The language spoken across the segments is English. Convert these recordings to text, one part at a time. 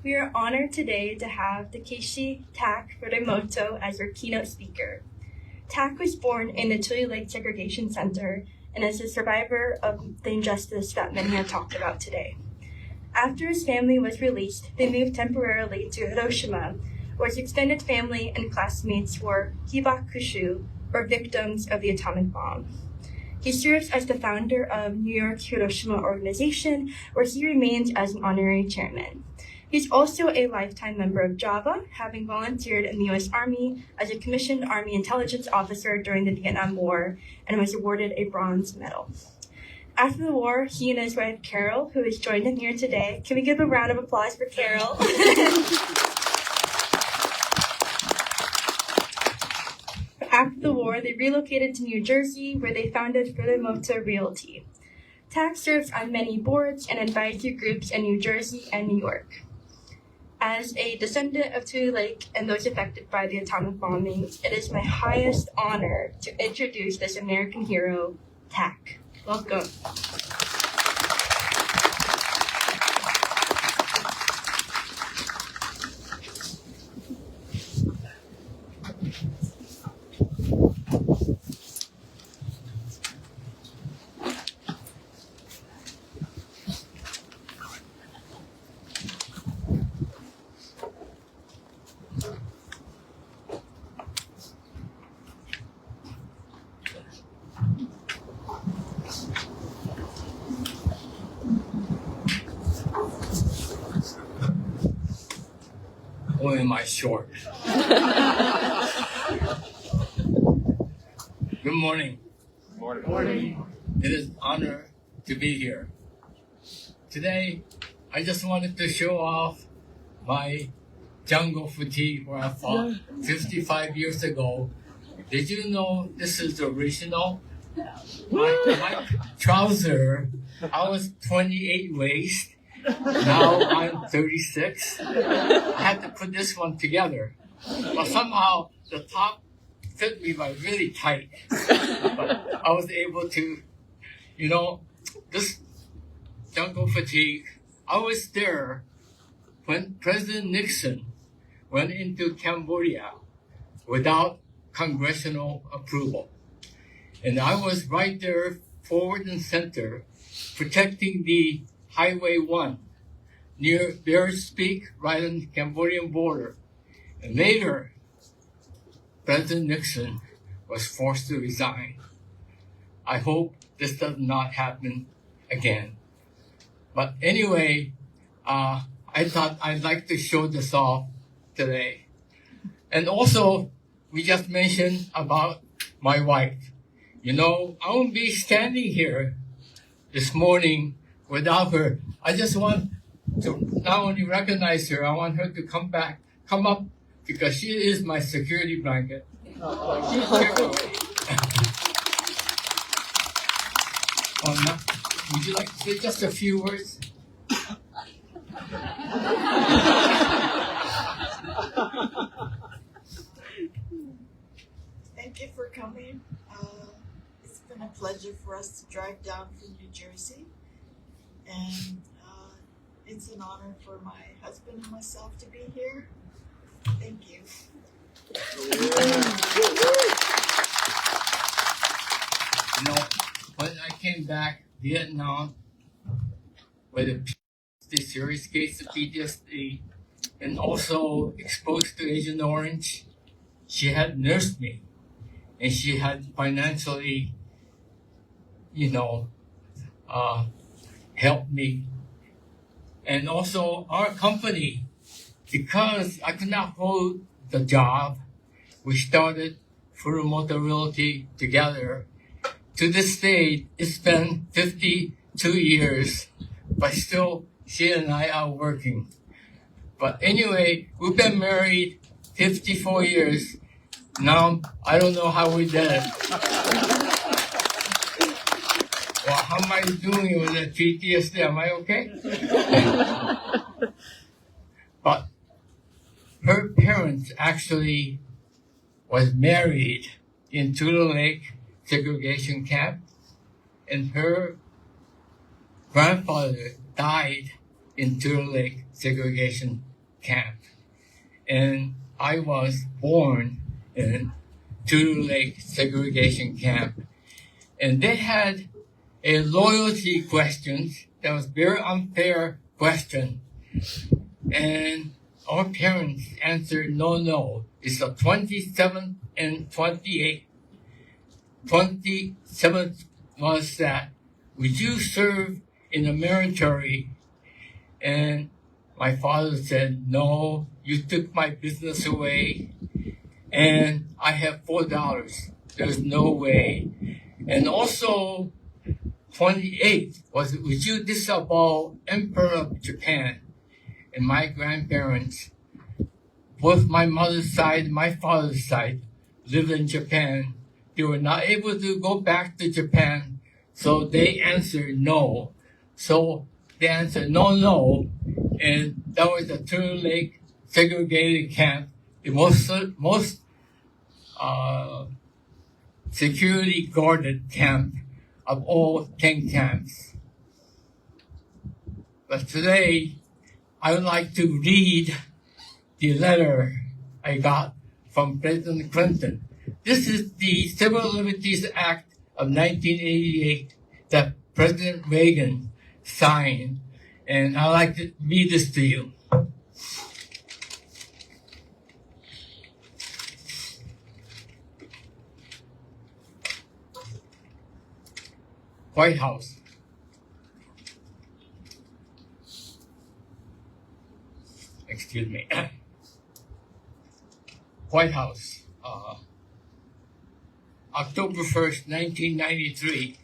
We are honored today to have Takeshi Furumoto as our keynote speaker. Tak was born in the Tule Lake Segregation Center and is a survivor of the injustice that many have talked about today. After his family was released, they moved temporarily to Hiroshima, where his extended family and classmates were hibakushu, or victims of the atomic bomb. He serves as the founder of New York Hiroshima Organization, where he remains as an honorary chairman. He's also a lifetime member of JAVA, having volunteered in the U.S. Army as a commissioned Army intelligence officer during the Vietnam War and was awarded a bronze medal. After the war, he and his wife Carol, who has joined him here today, can we give a round of applause for Carol? After the war, they relocated to New Jersey, where they founded Furumoto Realty. Tak serves on many boards and advisory groups in New Jersey and New York. As a descendant of Tule Lake and those affected by the atomic bombings, it is my highest honor to introduce this American hero, Tak. Welcome. Or am I short? Good morning. Morning. It is an honor to be here. Today, I just wanted to show off my jungle fatigue where I fought 55 years ago. Did you know this is the original? My trouser, I was 28 waist. Now I'm 36. I had to put this one together. But somehow the top fit me but really tight. But I was able to, this jungle fatigue, I was there when President Nixon went into Cambodia without congressional approval. And I was right there, forward and center, protecting the Highway 1 near Bears Peak, right on the Cambodian border. And later, President Nixon was forced to resign. I hope this does not happen again. But anyway, I thought I'd like to show this off today. And also, we just mentioned about my wife. I won't be standing here this morning without her. I just want to not only recognize her, I want her to come up, because she is my security blanket. Would you like to say just a few words? Thank you for coming. It's been a pleasure for us to drive down from New Jersey. And it's an honor for my husband and myself to be here. Thank you. When I came back, Vietnam, with a serious case of PTSD, and also exposed to Agent Orange, she had nursed me, and she had financially, helped me. And also our company, because I could not hold the job, we started Furumoto Realty together. To this day, it's been 52 years, but still she and I are working. But anyway, we've been married 54 years. Now, I don't know how we did it. Well, how am I doing with the PTSD? Am I okay? But her parents actually was married in Tule Lake Segregation Camp, and her grandfather died in Tule Lake Segregation camp. And I was born in Tule Lake Segregation Camp. And they had a loyalty question that was very unfair question. And our parents answered no. It's the 27th and 28th. 27th was that, would you serve in the military? And my father said, no, you took my business away and I have $4. There's no way. And also 28th was, would you disavow Emperor of Japan? And my grandparents, both my mother's side and my father's side, lived in Japan. They were not able to go back to Japan, so they answered no. So they answered no, and that was the Tule Lake Segregated Camp, the most security guarded camp of all 10 camps. But today, I would like to read the letter I got from President Clinton. This is the Civil Liberties Act of 1988 that President Reagan signed, and I'd like to read this to you. White House. Excuse me. White House, October 1st, 1993.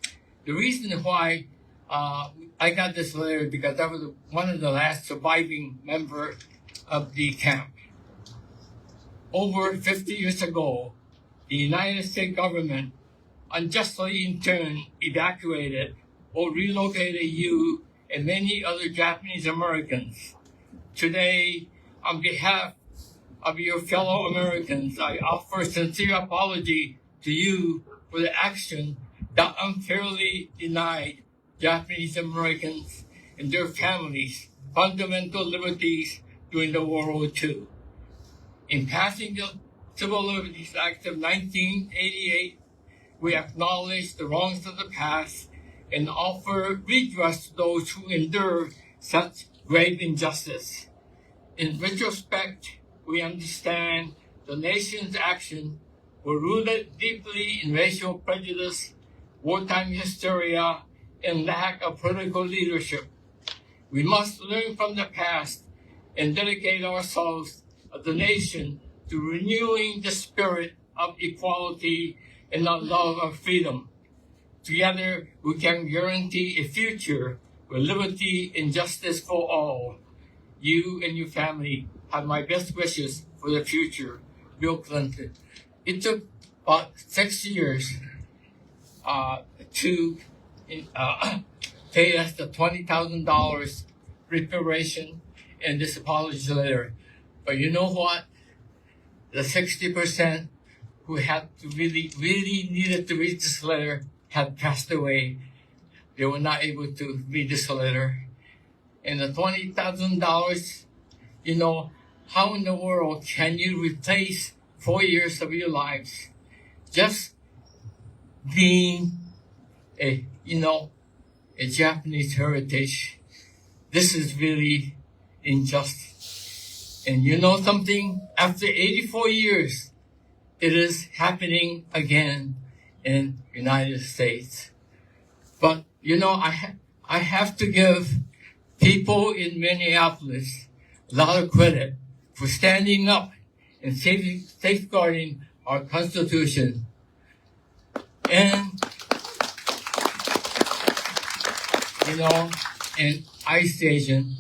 The reason why I got this letter because I was one of the last surviving members of the camp. Over 50 years ago, the United States government unjustly in turn evacuated or relocated you and many other Japanese Americans. Today, on behalf of your fellow Americans, I offer sincere apology to you for the action that unfairly denied Japanese Americans and their families fundamental liberties during the World War II. In passing the Civil Liberties Act of 1988, we acknowledge the wrongs of the past and offer redress to those who endure such grave injustice. In retrospect, we understand the nation's actions were rooted deeply in racial prejudice, wartime hysteria, and lack of political leadership. We must learn from the past and dedicate ourselves as a nation to renewing the spirit of equality and the love of freedom. Together, we can guarantee a future with liberty and justice for all. You and your family have my best wishes for the future. Bill Clinton. It took about 6 years to pay us the $20,000 reparation and this apology letter. But you know what? The 60% who had to really needed to read this letter had passed away. They were not able to read this letter. And the $20,000, you know, how in the world can you replace 4 years of your lives just being a Japanese heritage? This is really injustice. And you know something? After 84 years, it is happening again in the United States. But, you know, I have to give people in Minneapolis a lot of credit for standing up and safeguarding our Constitution. And, you know, an ice station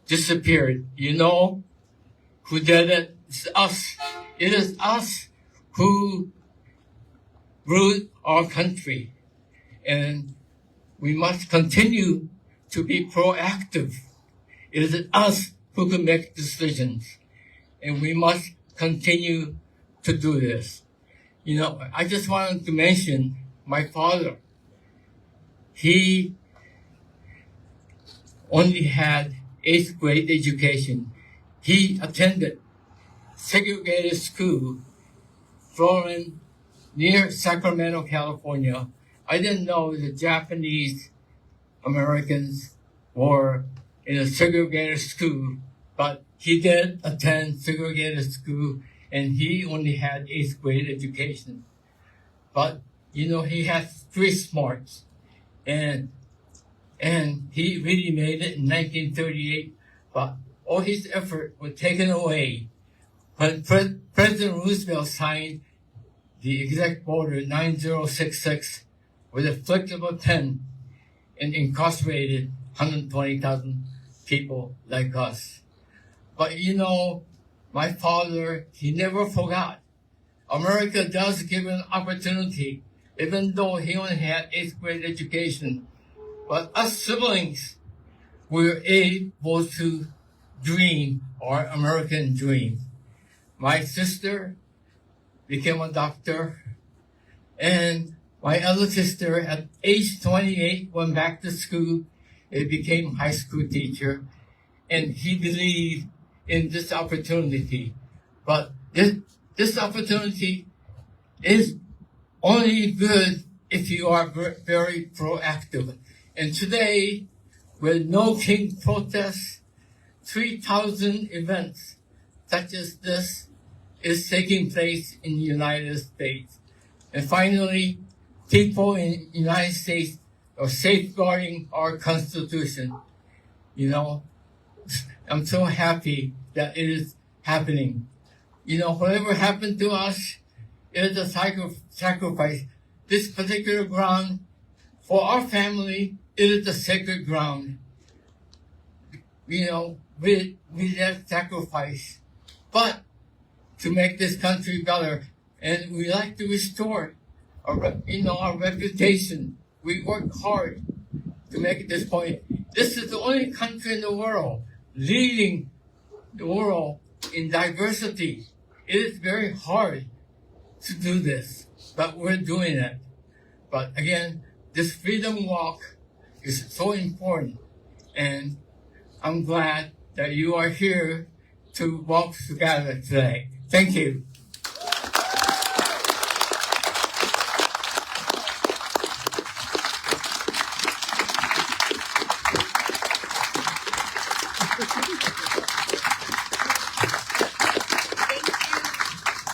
disappeared. You know who did it? It's us. It is us who ruled our country. And we must continue to be proactive. It is us who can make decisions. And we must continue to do this. You know, I just wanted to mention my father. He only had 8th grade education. he attended segregated school, Florence, near Sacramento, California. I didn't know the Japanese Americans were in a segregated school, but he did attend segregated school, and he only had 8th grade education. But he had street smarts, and he really made it in 1938. But all his effort was taken away when President Roosevelt signed the Executive Order 9066 with a flick of a pen and incarcerated 120,000 people like us. But my father, he never forgot. America does give an opportunity, even though he only had 8th grade education. But us siblings were able to dream our American dream. My sister became a doctor, and my other sister at age 28 went back to school and became high school teacher, and he believed in this opportunity. But this opportunity is only good if you are very proactive. And today, with No King protests, 3,000 events such as this is taking place in the United States. And finally, people in the United States are safeguarding our Constitution. I'm so happy that it is happening. Whatever happened to us, it is a sacrifice. This particular ground, for our family, it is a sacred ground. With that sacrifice. But to make this country better, and we like to restore our reputation. We work hard to make it this point. This is the only country in the world leading the world in diversity. It is very hard to do this, but we're doing it. But again, this freedom walk is so important, and I'm glad that you are here to walk together today. Thank you.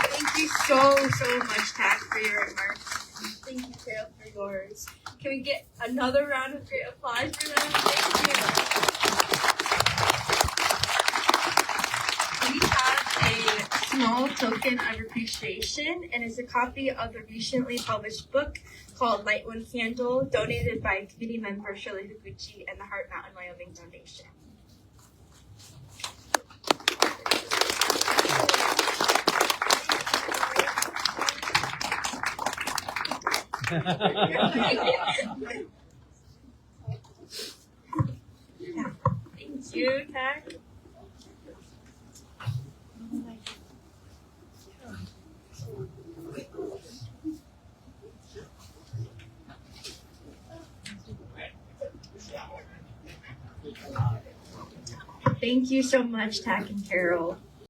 Thank you so much, Tak, for your remarks. Thank you, Carol, for yours. Can we get another round of great applause for them? Thank you. We have a small token of appreciation, and it's a copy of the recently published book called Light One Candle, donated by committee member Shirley Higuchi and the Heart Mountain Wyoming Foundation. Thank you, Tak. Thank you so much, Tak and Carol.